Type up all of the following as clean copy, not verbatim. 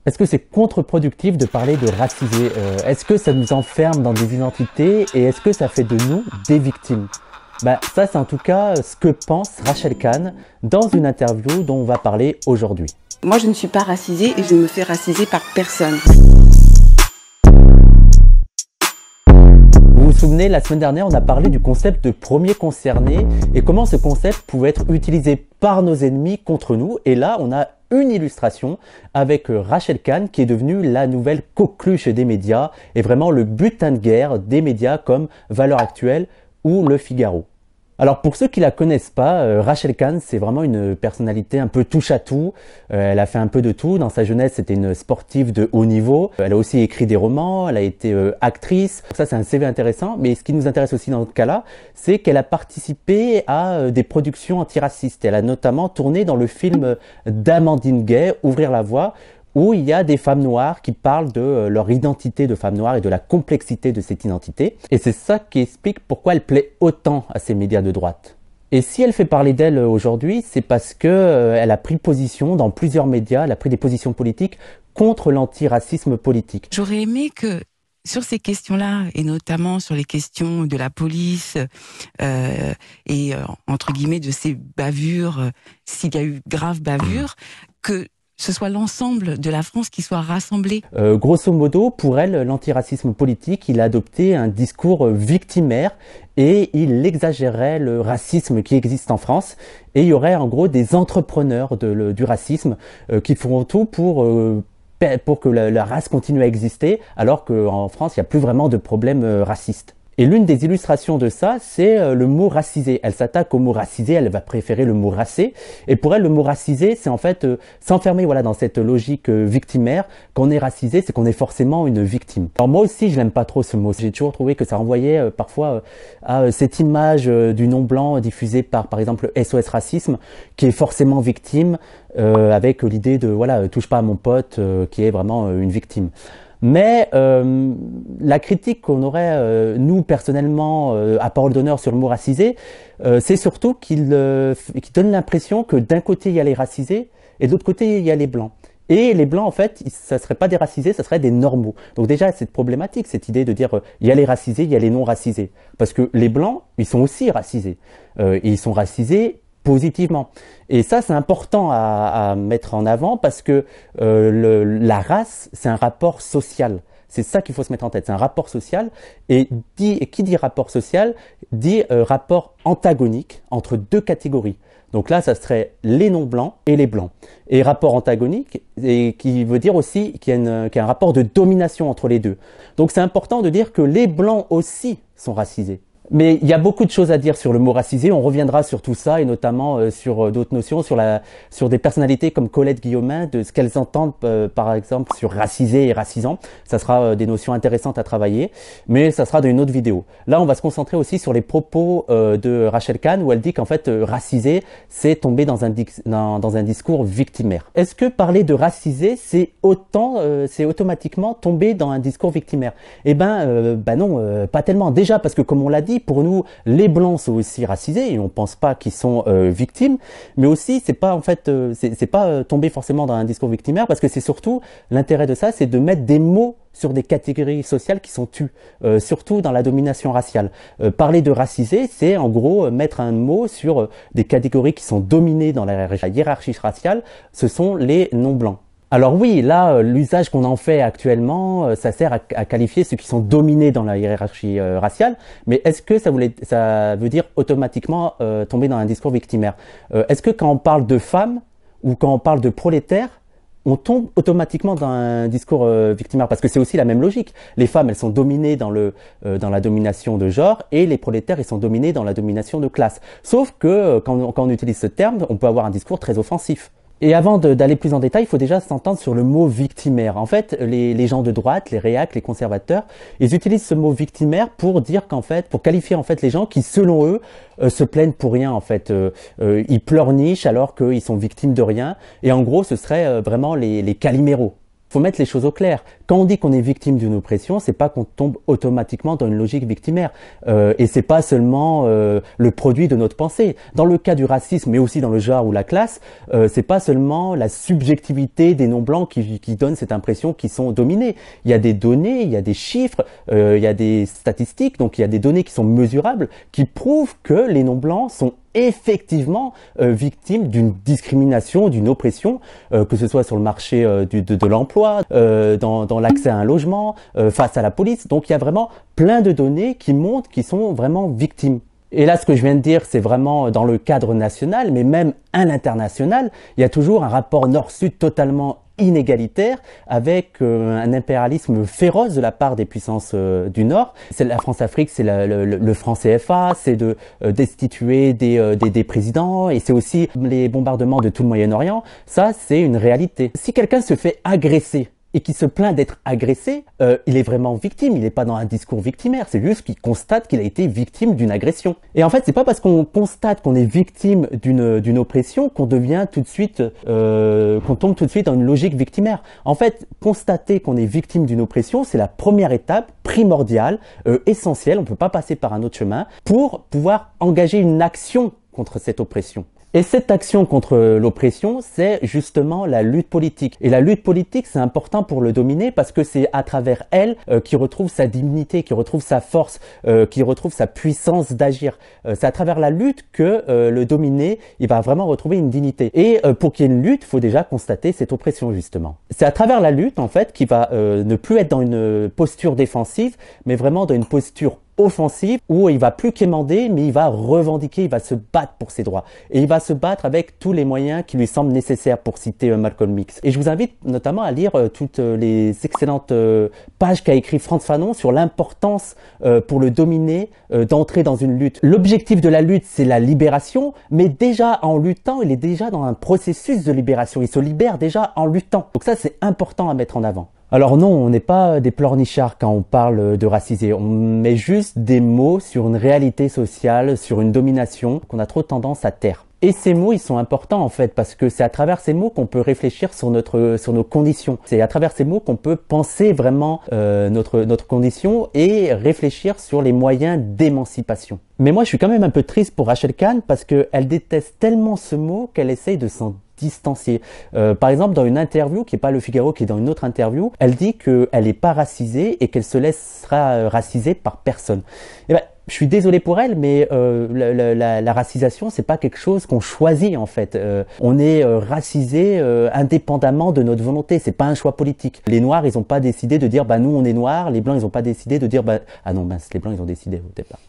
Est-ce que c'est contre-productif de parler de racisés? Est-ce que ça nous enferme dans des identités et est-ce que ça fait de nous des victimes? Ça, c'est en tout cas ce que pense Rachel Kahn dans une interview dont on va parler aujourd'hui. Moi, je ne suis pas racisée et je ne me fais raciser par personne. Vous vous souvenez, la semaine dernière, on a parlé du concept de premier concerné et comment ce concept pouvait être utilisé par nos ennemis contre nous. Et là, on a une illustration avec Rachel Kahn qui est devenue la nouvelle coqueluche des médias et vraiment le butin de guerre des médias comme Valeurs Actuelles ou Le Figaro. Alors pour ceux qui la connaissent pas, Rachel Kahn, c'est vraiment une personnalité un peu touche à tout. Elle a fait un peu de tout. Dans sa jeunesse, c'était une sportive de haut niveau. Elle a aussi écrit des romans, elle a été actrice. Ça, c'est un CV intéressant. Mais ce qui nous intéresse aussi dans ce cas-là, c'est qu'elle a participé à des productions antiracistes. Elle a notamment tourné dans le film d'Amandine Gay, Ouvrir la voie, où il y a des femmes noires qui parlent de leur identité de femme noire et de la complexité de cette identité. Et c'est ça qui explique pourquoi elle plaît autant à ces médias de droite. Et si elle fait parler d'elle aujourd'hui, c'est parce que elle a pris position dans plusieurs médias, elle a pris des positions politiques contre l'antiracisme politique. J'aurais aimé que sur ces questions-là, et notamment sur les questions de la police et entre guillemets de ces bavures, s'il y a eu grave bavure, que ce soit l'ensemble de la France qui soit rassemblé. Grosso modo, pour elle, l'antiracisme politique, il a adopté un discours victimaire et il exagérait le racisme qui existe en France. Et il y aurait en gros des entrepreneurs du racisme qui feront tout pour que la race continue à exister, alors qu'en France, il n'y a plus vraiment de problème raciste. Et l'une des illustrations de ça, c'est le mot racisé. Elle s'attaque au mot racisé, elle va préférer le mot racé. Et pour elle, le mot racisé, c'est en fait s'enfermer dans cette logique victimaire. Quand on est racisé, c'est qu'on est forcément une victime. Alors moi aussi, je n'aime pas trop ce mot. J'ai toujours trouvé que ça renvoyait parfois à cette image du non-blanc diffusée par exemple, SOS Racisme, qui est forcément victime, avec l'idée de touche pas à mon pote, qui est vraiment une victime. Mais la critique qu'on aurait, nous, personnellement, à parole d'honneur sur le mot racisé, c'est surtout qu'il donne l'impression que d'un côté, il y a les racisés et de l'autre côté, il y a les blancs. Et les blancs, en fait, ça ne serait pas des racisés, ça serait des normaux. Donc déjà, c'est problématique, cette idée de dire il y a les racisés, il y a les non-racisés. Parce que les blancs, ils sont aussi racisés. Et ils sont racisés positivement. Et ça, c'est important à mettre en avant parce que la race, c'est un rapport social. C'est ça qu'il faut se mettre en tête, c'est un rapport social. Et qui dit rapport social, dit rapport antagonique entre deux catégories. Donc là, ça serait les non-blancs et les blancs. Et rapport antagonique, et qui veut dire aussi qu'il y a un rapport de domination entre les deux. Donc c'est important de dire que les blancs aussi sont racisés. Mais il y a beaucoup de choses à dire sur le mot racisé, on reviendra sur tout ça et notamment sur d'autres notions, sur des personnalités comme Colette Guillaumin, de ce qu'elles entendent par exemple sur racisé et racisant. Ça sera des notions intéressantes à travailler, mais ça sera dans une autre vidéo. Là, on va se concentrer aussi sur les propos de Rachel Kahn où elle dit qu'en fait racisé, c'est tomber dans un discours victimaire. Est-ce que parler de racisé, c'est automatiquement tomber dans un discours victimaire? Eh ben non, pas tellement. Déjà parce que comme on l'a dit, pour nous, les blancs sont aussi racisés et on pense pas qu'ils sont victimes, mais aussi c'est pas tomber forcément dans un discours victimaire parce que c'est surtout l'intérêt de ça, c'est de mettre des mots sur des catégories sociales qui sont tues, surtout dans la domination raciale. Parler de racisé, c'est en gros mettre un mot sur des catégories qui sont dominées dans la hiérarchie raciale, ce sont les non-blancs. Alors oui, là, l'usage qu'on en fait actuellement, ça sert à qualifier ceux qui sont dominés dans la hiérarchie raciale, mais est-ce que ça veut dire automatiquement tomber dans un discours victimaire? Est-ce que quand on parle de femmes ou quand on parle de prolétaires, on tombe automatiquement dans un discours victimaire? Parce que c'est aussi la même logique. Les femmes, elles sont dominées dans la domination de genre et les prolétaires, ils sont dominés dans la domination de classe. Sauf que quand on utilise ce terme, on peut avoir un discours très offensif. Et avant d'aller plus en détail, il faut déjà s'entendre sur le mot victimaire. En fait, les gens de droite, les réacs, les conservateurs, ils utilisent ce mot victimaire pour dire pour qualifier en fait les gens qui, selon eux, se plaignent pour rien en fait. Ils pleurnichent alors qu'ils sont victimes de rien. Et en gros, ce serait vraiment les caliméros. Faut mettre les choses au clair. Quand on dit qu'on est victime d'une oppression, c'est pas qu'on tombe automatiquement dans une logique victimaire. Et c'est pas seulement le produit de notre pensée. Dans le cas du racisme, mais aussi dans le genre ou la classe, c'est pas seulement la subjectivité des non-blancs qui donne cette impression qu'ils sont dominés. Il y a des données, il y a des chiffres, il y a des statistiques, donc il y a des données qui sont mesurables, qui prouvent que les non-blancs sont effectivement victimes d'une discrimination, d'une oppression, que ce soit sur le marché de l'emploi, dans l'accès à un logement, face à la police. Donc il y a vraiment plein de données qui montrent qu'ils sont vraiment victimes. Et là, ce que je viens de dire, c'est vraiment dans le cadre national, mais même à l'international, il y a toujours un rapport nord-sud totalement inégalitaire avec un impérialisme féroce de la part des puissances du Nord. C'est la France-Afrique, c'est le franc CFA, c'est de destituer des présidents, et c'est aussi les bombardements de tout le Moyen-Orient. Ça, c'est une réalité. Si quelqu'un se fait agresser et qui se plaint d'être agressé, il est vraiment victime, il n'est pas dans un discours victimaire, c'est juste qu'il constate qu'il a été victime d'une agression. Et en fait, c'est pas parce qu'on constate qu'on est victime d'une oppression qu'on devient tout de suite, qu'on tombe tout de suite dans une logique victimaire. En fait, constater qu'on est victime d'une oppression, c'est la première étape primordiale, essentielle, on peut pas passer par un autre chemin, pour pouvoir engager une action contre cette oppression. Et cette action contre l'oppression, c'est justement la lutte politique. Et la lutte politique, c'est important pour le dominer parce que c'est à travers elle qu'il retrouve sa dignité, qu'il retrouve sa force, qu'il retrouve sa puissance d'agir. C'est à travers la lutte que le dominé, il va vraiment retrouver une dignité. Et pour qu'il y ait une lutte, il faut déjà constater cette oppression, justement. C'est à travers la lutte, en fait, qu'il va ne plus être dans une posture défensive, mais vraiment dans une posture offensive où il va plus quémander, mais il va revendiquer, il va se battre pour ses droits. Et il va se battre avec tous les moyens qui lui semblent nécessaires, pour citer Malcolm X. Et je vous invite notamment à lire toutes les excellentes pages qu'a écrit Frantz Fanon sur l'importance pour le dominer d'entrer dans une lutte. L'objectif de la lutte, c'est la libération, mais déjà en luttant, il est déjà dans un processus de libération. Il se libère déjà en luttant. Donc ça, c'est important à mettre en avant. Alors non, on n'est pas des pleurnichards quand on parle de racisé. On met juste des mots sur une réalité sociale, sur une domination qu'on a trop tendance à taire. Et ces mots, ils sont importants en fait, parce que c'est à travers ces mots qu'on peut réfléchir sur nos conditions. C'est à travers ces mots qu'on peut penser vraiment notre condition et réfléchir sur les moyens d'émancipation. Mais moi, je suis quand même un peu triste pour Rachel Kahn parce qu'elle déteste tellement ce mot qu'elle essaye de s'en distancier. Par exemple, dans une interview qui est pas Le Figaro, qui est dans une autre interview, elle dit qu'elle est pas racisée et qu'elle se laissera raciser par personne. Et ben, je suis désolé pour elle, mais la racisation, c'est pas quelque chose qu'on choisit en fait. On est racisé indépendamment de notre volonté. C'est pas un choix politique. Les Noirs, ils ont pas décidé de dire bah nous on est Noirs. Les Blancs, ils ont pas décidé de dire bah ah non mince, les Blancs ils ont décidé au départ.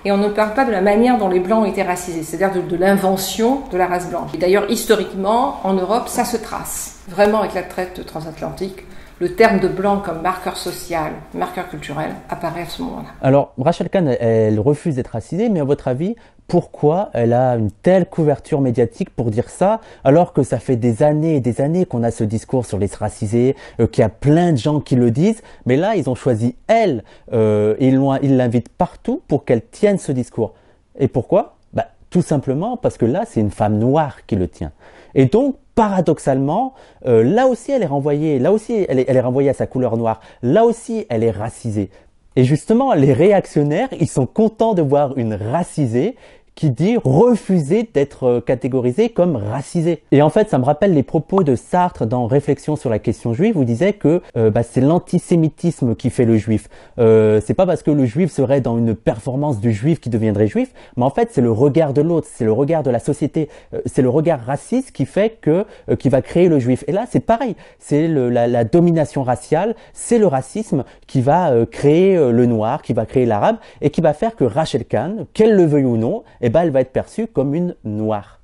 Et on ne parle pas de la manière dont les Blancs ont été racisés, c'est-à-dire de l'invention de la race blanche. Et d'ailleurs, historiquement, en Europe, ça se trace. Vraiment, avec la traite transatlantique, le terme de blanc comme marqueur social, marqueur culturel, apparaît à ce moment-là. Alors, Rachel Kahn, elle refuse d'être racisée, mais à votre avis, pourquoi elle a une telle couverture médiatique pour dire ça, alors que ça fait des années et des années qu'on a ce discours sur les racisés, qu'il y a plein de gens qui le disent, mais là, ils ont choisi elle, et ils l'invitent partout pour qu'elle tienne ce discours. Et pourquoi ? Bah, tout simplement parce que là, c'est une femme noire qui le tient. Et donc, paradoxalement, là aussi, elle est renvoyée, elle est renvoyée à sa couleur noire, là aussi, elle est racisée. Et justement, les réactionnaires, ils sont contents de voir une racisée qui dit refuser d'être catégorisé comme racisé. Et en fait, ça me rappelle les propos de Sartre dans Réflexion sur la question juive, où il disait que c'est l'antisémitisme qui fait le juif. C'est pas parce que le juif serait dans une performance du juif qui deviendrait juif, mais en fait, c'est le regard de l'autre, c'est le regard de la société, c'est le regard raciste qui fait qui va créer le juif. Et là, c'est pareil, c'est la domination raciale, c'est le racisme qui va créer le noir, qui va créer l'arabe, et qui va faire que Rachel Kahn, qu'elle le veuille ou non, elle va être perçue comme une noire.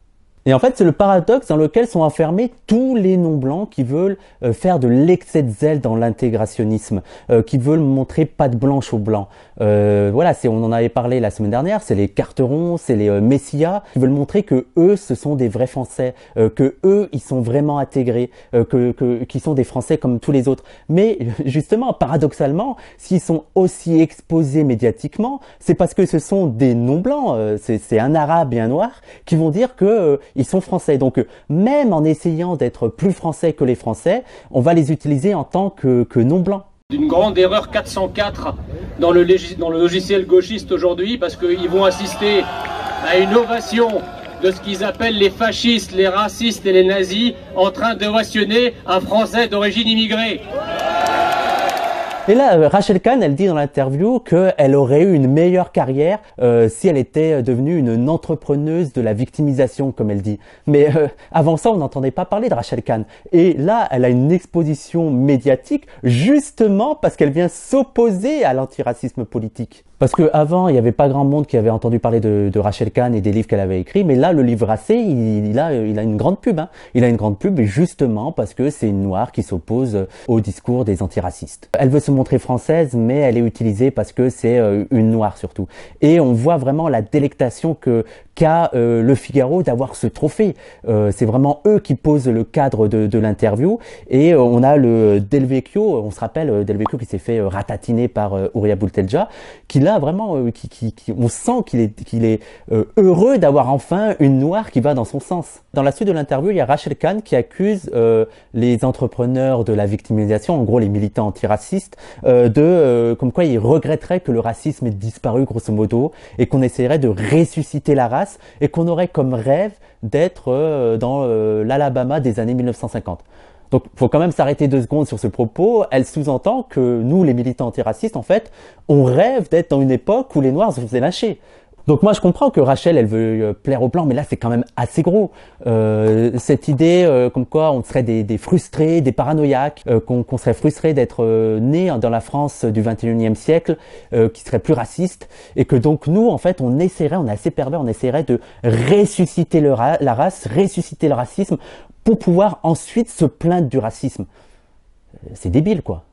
Et en fait, c'est le paradoxe dans lequel sont enfermés tous les non-blancs qui veulent faire de l'excès de zèle dans l'intégrationnisme, qui veulent montrer patte blanche aux blancs. Voilà, on en avait parlé la semaine dernière, c'est les Carterons, c'est les Messias, qui veulent montrer que eux, ce sont des vrais Français, que eux, ils sont vraiment intégrés, qu'ils sont des Français comme tous les autres. Mais justement, paradoxalement, s'ils sont aussi exposés médiatiquement, c'est parce que ce sont des non-blancs, c'est un arabe et un noir, qui vont dire que ils sont français. Donc même en essayant d'être plus français que les Français, on va les utiliser en tant que non-blancs. D'une grande erreur 404 dans le logiciel gauchiste aujourd'hui, parce qu'ils vont assister à une ovation de ce qu'ils appellent les fascistes, les racistes et les nazis en train d'ovationner un Français d'origine immigrée. Et là, Rachel Kahn, elle dit dans l'interview qu'elle aurait eu une meilleure carrière si elle était devenue une entrepreneuse de la victimisation, comme elle dit. Mais avant ça, on n'entendait pas parler de Rachel Kahn. Et là, elle a une exposition médiatique justement parce qu'elle vient s'opposer à l'antiracisme politique. Parce que avant, il n'y avait pas grand monde qui avait entendu parler de Rachel Kahn et des livres qu'elle avait écrits, mais là, le livre Racé, il a une grande pub. Hein. Il a une grande pub justement parce que c'est une noire qui s'oppose au discours des antiracistes. Elle veut se montrer française, mais elle est utilisée parce que c'est une noire surtout. Et on voit vraiment la délectation qu'a Le Figaro d'avoir ce trophée. C'est vraiment eux qui posent le cadre de l'interview. Et on a le Del Vecchio, on se rappelle Del Vecchio qui s'est fait ratatiner par Ouria Boultelja, qui là vraiment, on sent qu'il est heureux d'avoir enfin une noire qui va dans son sens. Dans la suite de l'interview, il y a Rachel Kahn qui accuse les entrepreneurs de la victimisation, en gros les militants antiracistes, comme quoi ils regretteraient que le racisme ait disparu grosso modo et qu'on essaierait de ressusciter la race et qu'on aurait comme rêve d'être dans l'Alabama des années 1950. Donc, faut quand même s'arrêter 2 secondes sur ce propos. Elle sous-entend que nous, les militants antiracistes, en fait, on rêve d'être dans une époque où les Noirs se faisaient lyncher. Donc moi, je comprends que Rachel, elle veut plaire aux Blancs, mais là, c'est quand même assez gros. Cette idée comme quoi on serait des frustrés, des paranoïaques, qu'on serait frustrés d'être nés dans la France du 21e siècle, qui serait plus raciste, et que donc nous, en fait, on est assez pervers, on essaierait de ressusciter la race, ressusciter le racisme, pour pouvoir ensuite se plaindre du racisme. C'est débile, quoi.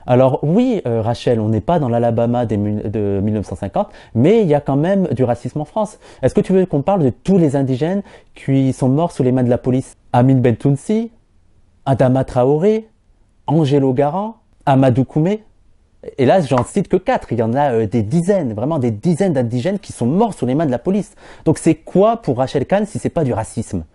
Alors oui, Rachel, on n'est pas dans l'Alabama de 1950, mais il y a quand même du racisme en France. Est-ce que tu veux qu'on parle de tous les indigènes qui sont morts sous les mains de la police? Amin Bentounsi, Adama Traoré, Angelo Garant, Amadou Koumé. Et là, j'en cite que 4. Il y en a des dizaines, vraiment des dizaines d'indigènes qui sont morts sous les mains de la police. Donc c'est quoi pour Rachel Kahn si c'est pas du racisme?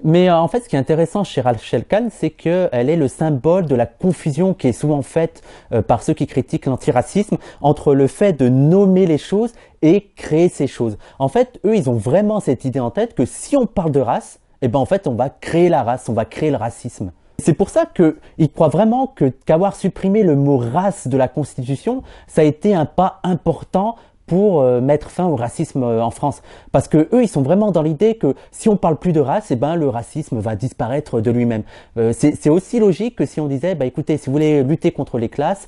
Mais en fait, ce qui est intéressant chez Rachel Kahn, c'est qu'elle est le symbole de la confusion qui est souvent faite par ceux qui critiquent l'antiracisme entre le fait de nommer les choses et créer ces choses. En fait, eux, ils ont vraiment cette idée en tête que si on parle de race, eh ben en fait, on va créer la race, on va créer le racisme. C'est pour ça qu'ils croient vraiment qu'avoir supprimé le mot race de la Constitution, ça a été un pas important pour mettre fin au racisme en France. Parce que eux, ils sont vraiment dans l'idée que si on parle plus de race, eh ben le racisme va disparaître de lui-même. C'est aussi logique que si on disait, bah écoutez, si vous voulez lutter contre les classes,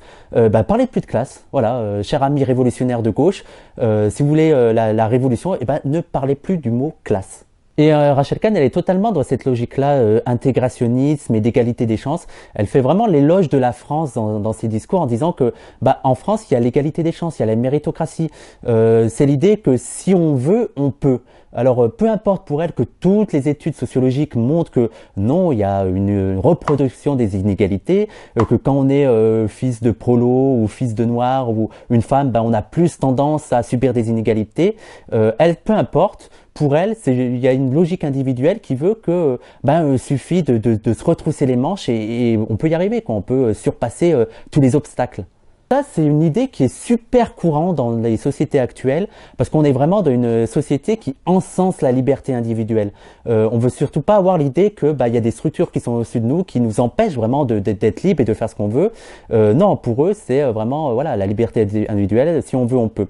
parlez plus de classe. Voilà, cher ami révolutionnaire de gauche, si vous voulez la révolution, eh ben ne parlez plus du mot classe. Et Rachel Kahn, elle est totalement dans cette logique-là, intégrationnisme et d'égalité des chances. Elle fait vraiment l'éloge de la France dans ses discours en disant que, en France, il y a l'égalité des chances, il y a la méritocratie. C'est l'idée que si on veut, on peut. Alors, peu importe pour elle que toutes les études sociologiques montrent que non, il y a une reproduction des inégalités, que quand on est fils de prolo ou fils de noir ou une femme, on a plus tendance à subir des inégalités. Elle, peu importe. Pour elle, il y a une logique individuelle qui veut que, suffit de se retrousser les manches et on peut y arriver, quoi. On peut surpasser tous les obstacles. Ça, c'est une idée qui est super courante dans les sociétés actuelles parce qu'on est vraiment dans une société qui encense la liberté individuelle. On veut surtout pas avoir l'idée que il y a des structures qui sont au-dessus de nous qui nous empêchent vraiment d'être libres et de faire ce qu'on veut. Non, pour eux, c'est vraiment la liberté individuelle. Si on veut, on peut.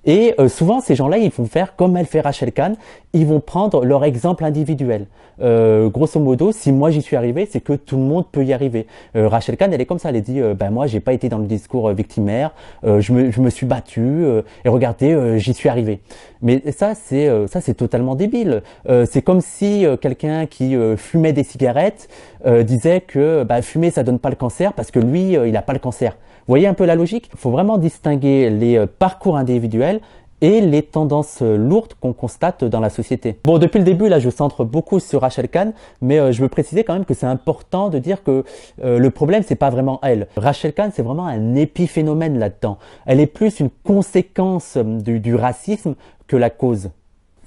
Et souvent, ces gens-là, ils vont faire comme elle fait Rachel Kahn. Ils vont prendre leur exemple individuel. Grosso modo, si moi j'y suis arrivé, c'est que tout le monde peut y arriver. Rachel Kahn, elle est comme ça. Elle est dit, moi, j'ai pas été dans le discours victimaire. Je me suis battu et regardez, j'y suis arrivé. Mais ça, c'est totalement débile. C'est comme si quelqu'un qui fumait des cigarettes disait que fumer, ça donne pas le cancer parce que lui, il a pas le cancer. Vous voyez un peu la logique? Il faut vraiment distinguer les parcours individuels et les tendances lourdes qu'on constate dans la société. Bon, depuis le début, là, je centre beaucoup sur Rachel Kahn, mais je veux préciser quand même que c'est important de dire que le problème, c'est pas vraiment elle. Rachel Kahn, c'est vraiment un épiphénomène là-dedans. Elle est plus une conséquence du racisme que la cause.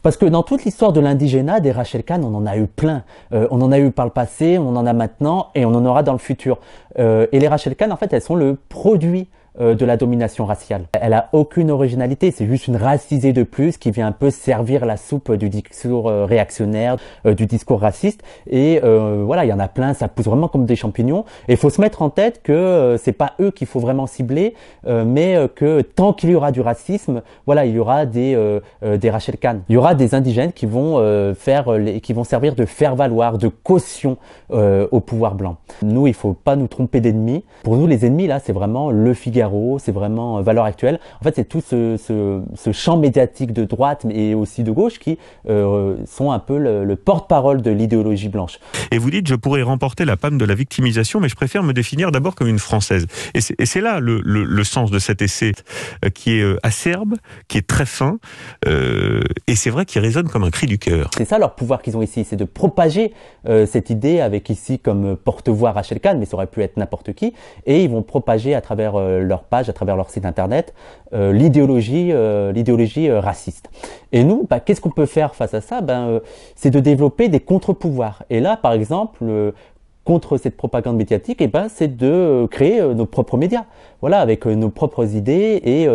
Parce que dans toute l'histoire de l'indigénat, des Rachel Kahn, on en a eu plein. On en a eu par le passé, on en a maintenant et on en aura dans le futur. Et les Rachel Kahn, en fait, elles sont le produit de la domination raciale. Elle a aucune originalité, c'est juste une racisée de plus qui vient un peu servir la soupe du discours réactionnaire, du discours raciste. Et voilà, il y en a plein, ça pousse vraiment comme des champignons. Et il faut se mettre en tête que c'est pas eux qu'il faut vraiment cibler, mais que tant qu'il y aura du racisme, voilà, il y aura des Rachel Kahn. Il y aura des indigènes qui vont qui vont servir de faire-valoir, de caution au pouvoir blanc. Nous, il faut pas nous tromper d'ennemis. Pour nous, les ennemis là, c'est vraiment Le Figaro. C'est vraiment Valeurs Actuelles. En fait, c'est tout ce champ médiatique de droite et aussi de gauche qui sont un peu le porte-parole de l'idéologie blanche. Et vous dites, je pourrais remporter la palme de la victimisation, mais je préfère me définir d'abord comme une Française. Et c'est là le sens de cet essai qui est acerbe, qui est très fin, et c'est vrai qu'il résonne comme un cri du cœur. C'est ça leur pouvoir qu'ils ont ici, c'est de propager cette idée avec ici comme porte-voix Rachel Kahn, mais ça aurait pu être n'importe qui, et ils vont propager à travers leur page, à travers leur site internet, l'idéologie raciste. Et nous, qu'est-ce qu'on peut faire face à ça? C'est de développer des contre-pouvoirs. Et là, par exemple, contre cette propagande médiatique, c'est de créer nos propres médias. Voilà, avec nos propres idées et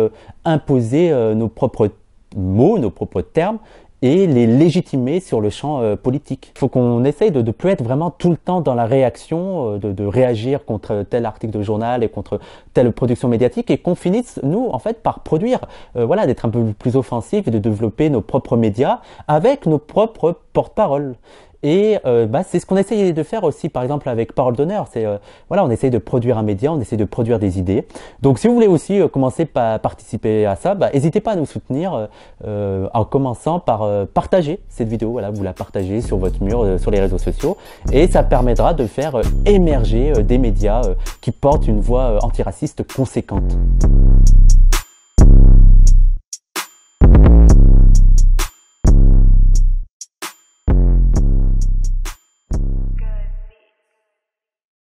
imposer nos propres mots, nos propres termes, et les légitimer sur le champ politique. Il faut qu'on essaye de plus être vraiment tout le temps dans la réaction, de réagir contre tel article de journal et contre telle production médiatique, et qu'on finisse, nous, en fait, par produire, voilà, d'être un peu plus offensif et de développer nos propres médias avec nos propres porte-paroles. Et c'est ce qu'on essaye de faire aussi, par exemple, avec Parole d'honneur. C'est voilà, on essaye de produire un média, on essaye de produire des idées. Donc, si vous voulez aussi commencer par participer à ça, n'hésitez pas à nous soutenir en commençant par partager cette vidéo. Voilà, vous la partagez sur votre mur, sur les réseaux sociaux, et ça permettra de faire émerger des médias qui portent une voix antiraciste conséquente.